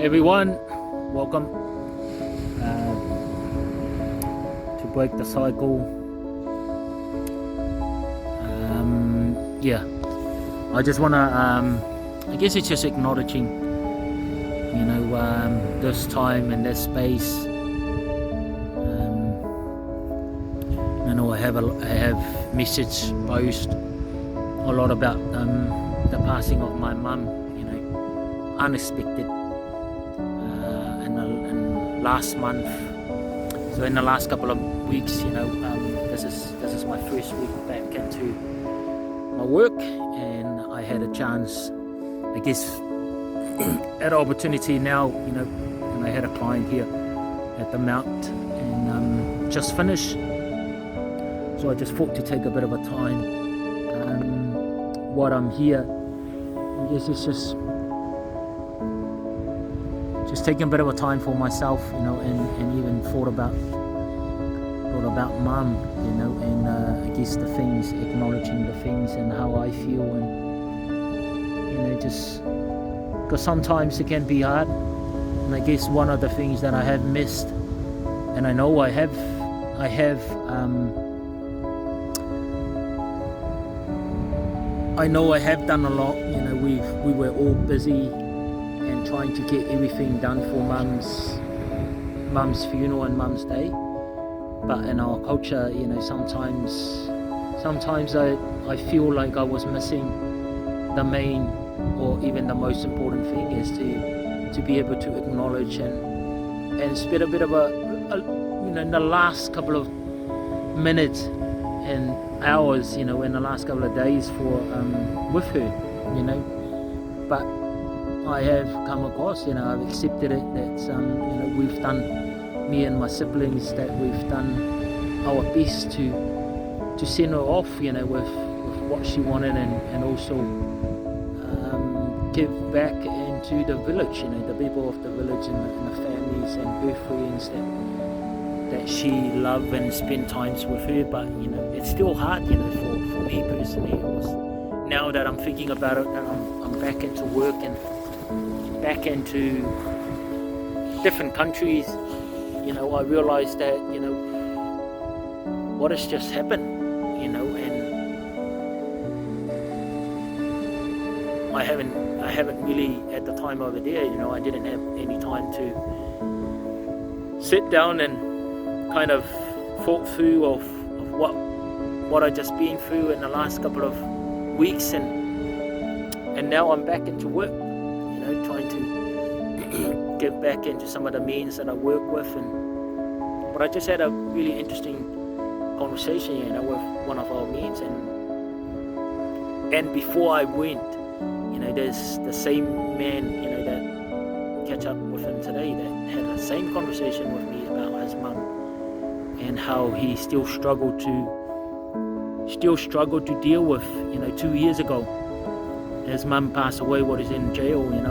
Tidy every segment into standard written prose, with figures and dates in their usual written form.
Everyone, welcome to break the cycle. Yeah, I just wanna, I guess it's just acknowledging, this time and this space. I have message post a lot about the passing of my mum. Unexpected. In last month, so in the last couple of weeks, this is my first week back into my work, and I had a chance, I guess, at opportunity now, and I had a client here at the Mount, and just finished, so I just thought to take a bit of a time. What I'm here, I guess it's just taking a bit of a time for myself, and even thought about mum, and I guess the things, acknowledging the things and how I feel, and just because sometimes it can be hard. And I guess one of the things that I have missed, and I know I have done a lot. We were all busy and trying to get everything done for mum's funeral and mum's day. But in our culture, sometimes I feel like I was missing the main, or even the most important thing, is to be able to acknowledge and spend a bit of in the last couple of minutes and hours, in the last couple of days with her, but I have come across, I've accepted it, that we've done, me and my siblings, that we've done our best to send her off, with what she wanted, and also give back into the village, the people of the village, and the families and her friends that she loved, and spend times with her. But it's still hard, for me personally. Now that I'm thinking about it, that I'm back into work and back into different countries, I realized that what has just happened, and I haven't really, at the time over there, I didn't have any time to sit down and kind of thought through of what I just been through in the last couple of weeks, and now I'm back into work, trying to get back into some of the means that I work with. But I just had a really interesting conversation, with one of our means, and before I went, there's the same man, that catch up with him today, that had the same conversation with me about his mum, and how he still struggled to deal with, 2 years ago. His mum passed away, was in jail, and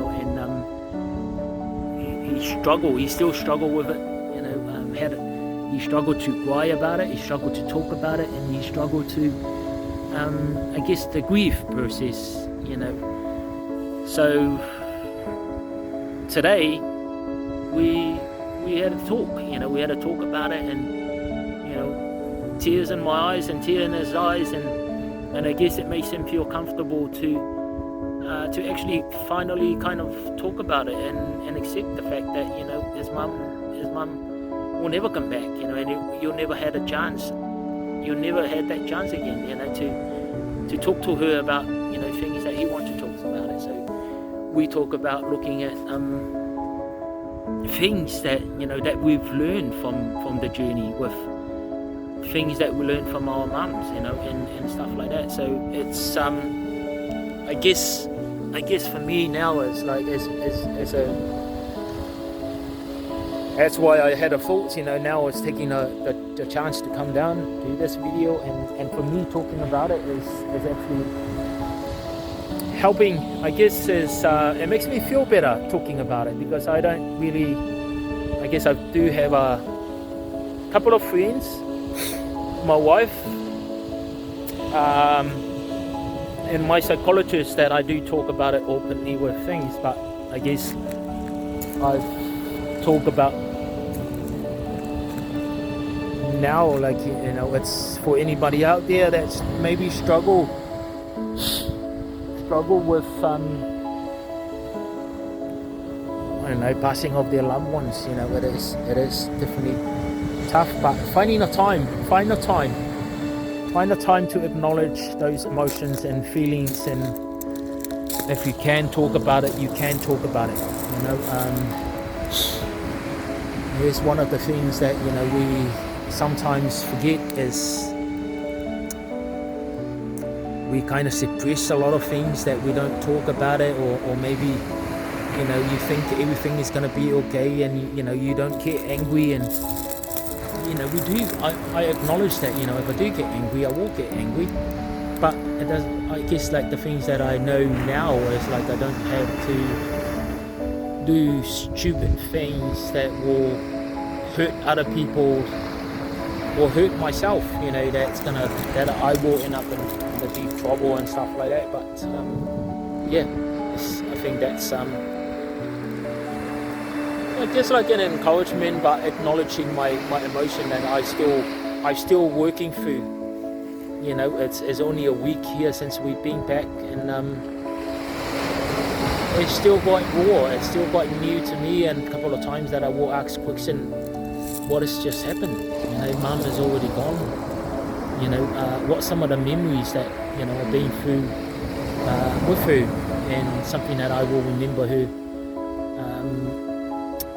he still struggled with it, he struggled to cry about it, he struggled to talk about it, and he struggled to, I guess, the grief process, So today we had a talk, we had a talk about it, and tears in my eyes and tear in his eyes, and I guess it makes him feel comfortable to actually finally kind of talk about it and accept the fact that his mum will never come back, and you'll never had a chance, you'll never had that chance again, to talk to her about things that he wants to talk about it. So we talk about looking at things that that we've learned from the journey, with things that we learned from our mums, and stuff like that. So it's I guess for me now, it's like that's why I had a thought, now it's taking the chance to come down, do this video, and for me talking about it is actually helping. I guess it makes me feel better talking about it, because I don't really, I guess I do have a couple of friends, my wife, and my psychologist, that I do talk about it openly with things. But I guess I've talked about now, like, you know, it's for anybody out there that's maybe struggle with I don't know, passing of their loved ones. You know, it is definitely tough, but find the time to acknowledge those emotions and feelings, and if you can talk about it, you can talk about it. You know, here's one of the things that, you know, we sometimes forget is we kind of suppress a lot of things, that we don't talk about it, or maybe, you know, you think everything is going to be okay, and you know, you don't get angry. And you know, I acknowledge that, you know, if I do get angry, I will get angry, but it doesn't, I guess, like, the things that I know now is, like, I don't have to do stupid things that will hurt other people or hurt myself, you know, that I will end up in the deep trouble and stuff like that. But yeah, I think that's just like an encouragement, but acknowledging my emotion, and I'm still working through. You know, it's only a week here since we've been back, and it's still quite raw, it's still quite new to me, and a couple of times that I will ask question, what has just happened? You know, Mum is already gone. You know, what some of the memories that, you know, I've been through with her, and something that I will remember her,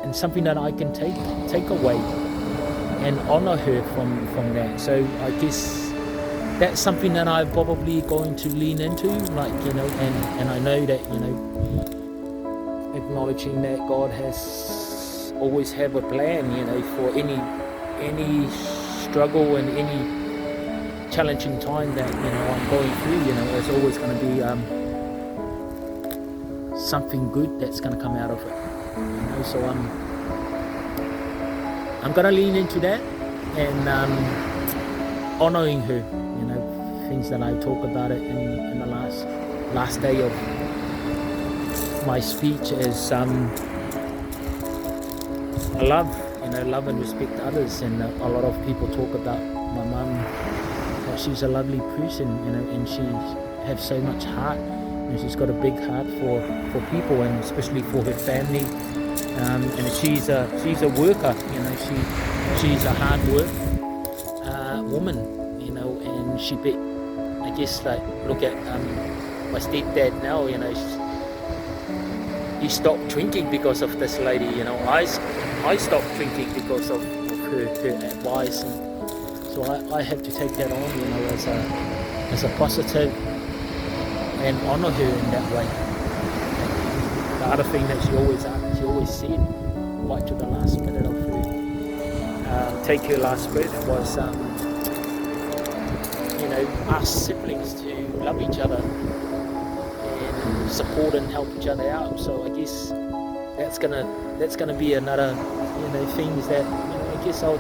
and something that I can take away and honor her from that. So I guess that's something that I'm probably going to lean into, like, you know, and I know that, you know, acknowledging that God has always have a plan, you know, for any struggle and any challenging time that, you know, I'm going through. You know, there's always going to be something good that's going to come out of it. You know, so I'm going to lean into that, and honoring her. You know, things that I talk about it in the last day of my speech is love and respect others. And a lot of people talk about my mum, that she's a lovely person, you know, and she has so much heart, and she's got a big heart for people, and especially for her family. And she's a worker, you know, she's a hard work woman, you know, and I guess, like, look at my stepdad now, you know, he stopped drinking because of this lady, you know. I stopped drinking because of her advice, and so I have to take that on, you know, as a positive, and honor her in that way. The other thing that she always said, right to the last minute of her take her last breath, was you know, us siblings to love each other and support and help each other out. So I guess that's gonna be another, you know, things that, you know, I guess I'll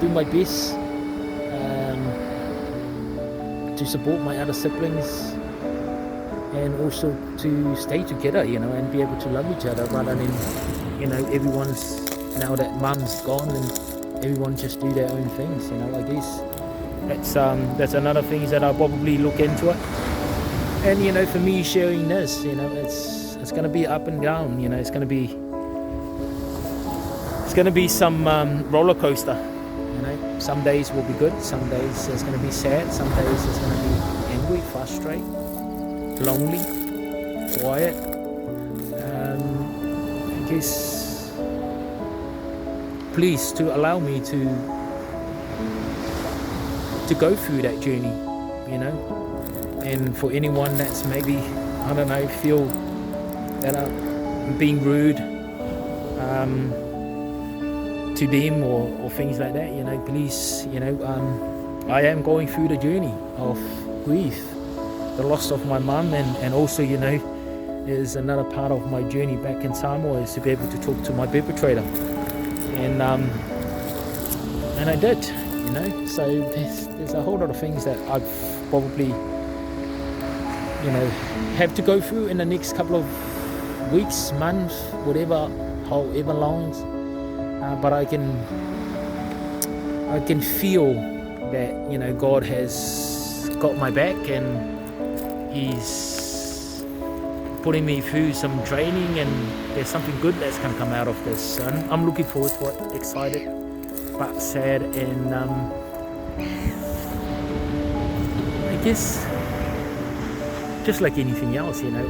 do my best to support my other siblings, and also to stay together, you know, and be able to love each other, rather than, you know, everyone's, now that Mum's gone, and everyone just do their own things, you know. I guess that's another thing that I'll probably look into it. And, you know, for me, sharing this, you know, it's going to be up and down, you know. It's going to be some roller coaster, you know. Some days will be good, some days it's going to be sad, some days it's going to be angry, frustrated, lonely, quiet. I guess, please to allow me to go through that journey, you know. And for anyone that's maybe, I don't know, feel that I'm being rude to them or things like that, you know, please, you know, I am going through the journey of grief, the loss of my mum, and also, you know, is another part of my journey back in Samoa is to be able to talk to my perpetrator, and I did, you know. So there's a whole lot of things that I've probably, you know, have to go through in the next couple of weeks, months, whatever, however long, but I can feel that, you know, God has got my back and He's putting me through some training, and there's something good that's going to come out of this. So I'm looking forward to it, excited but sad, and I guess just like anything else, you know,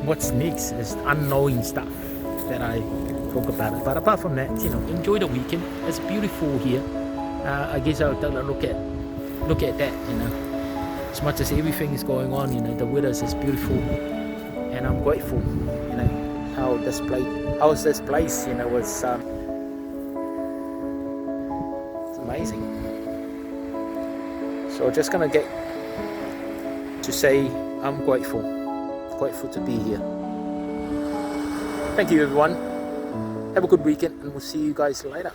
what's next is unknowing stuff that I talk about it. But apart from that, you know, enjoy the weekend. It's beautiful here. I guess I'll look at that, you know. As much as everything is going on, you know, the weather is beautiful, and I'm grateful, you know, how this place, you know, it's amazing. So just gonna get to say I'm grateful to be here. Thank you, everyone. Have a good weekend, and we'll see you guys later.